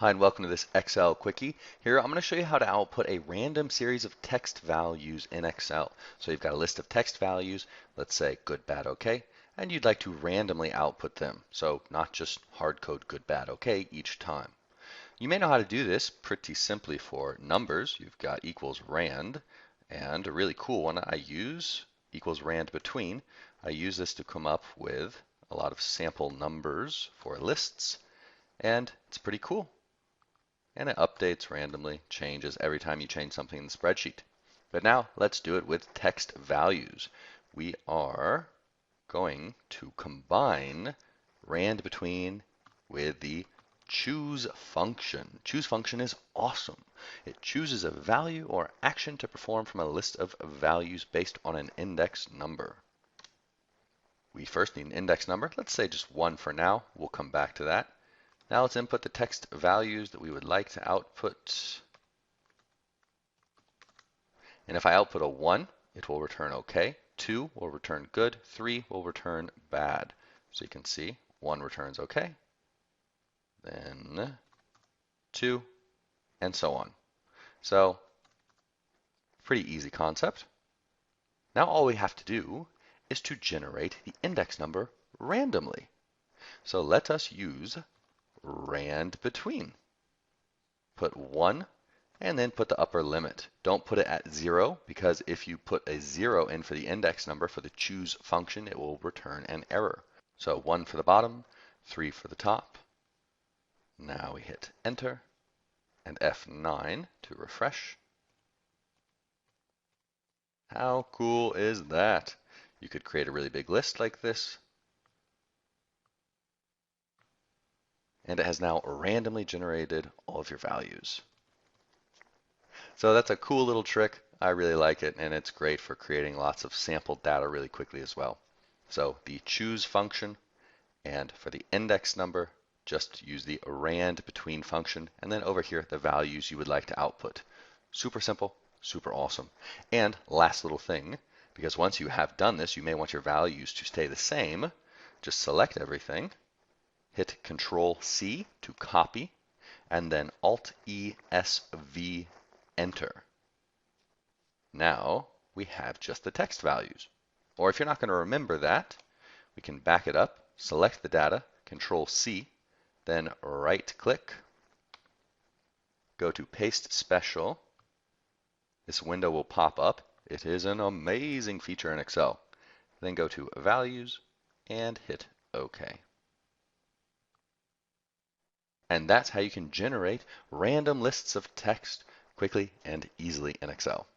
Hi and welcome to this Excel Quickie. Here I'm going to show you how to output a random series of text values in Excel. So you've got a list of text values, let's say good, bad, okay, and you'd like to randomly output them. So not just hard code good, bad, okay each time. You may know how to do this pretty simply for numbers. You've got equals rand, and a really cool one I use, equals rand between. I use this to come up with a lot of sample numbers for lists, and it's pretty cool. And it updates randomly, changes every time you change something in the spreadsheet. But now let's do it with text values. We are going to combine rand between with the choose function. Choose function is awesome. It chooses a value or action to perform from a list of values based on an index number. We first need an index number. Let's say just 1 for now. We'll come back to that. Now let's input the text values that we would like to output. And if I output a 1, it will return OK. 2 will return good. 3 will return bad. So you can see 1 returns OK, then 2, and so on. So pretty easy concept. Now all we have to do is to generate the index number randomly. So let us use rand between. Put 1 and then put the upper limit. Don't put it at 0 because if you put a 0 in for the index number for the choose function, it will return an error. So 1 for the bottom, 3 for the top. Now we hit enter and F9 to refresh. How cool is that? You could create a really big list like this, and it has now randomly generated all of your values. So that's a cool little trick. I really like it, and it's great for creating lots of sample data really quickly as well. So the choose function, and for the index number, just use the rand between function, and then over here, the values you would like to output. Super simple, super awesome. And last little thing, because once you have done this, you may want your values to stay the same. Just select everything, hit Control C to copy, and then Alt E S V enter. Now we have just the text values. Or if you're not going to remember that, we can back it up, select the data, Control C, then right click, go to Paste Special. This window will pop up. It is an amazing feature in Excel. Then go to Values and hit OK. And that's how you can generate random lists of text quickly and easily in Excel.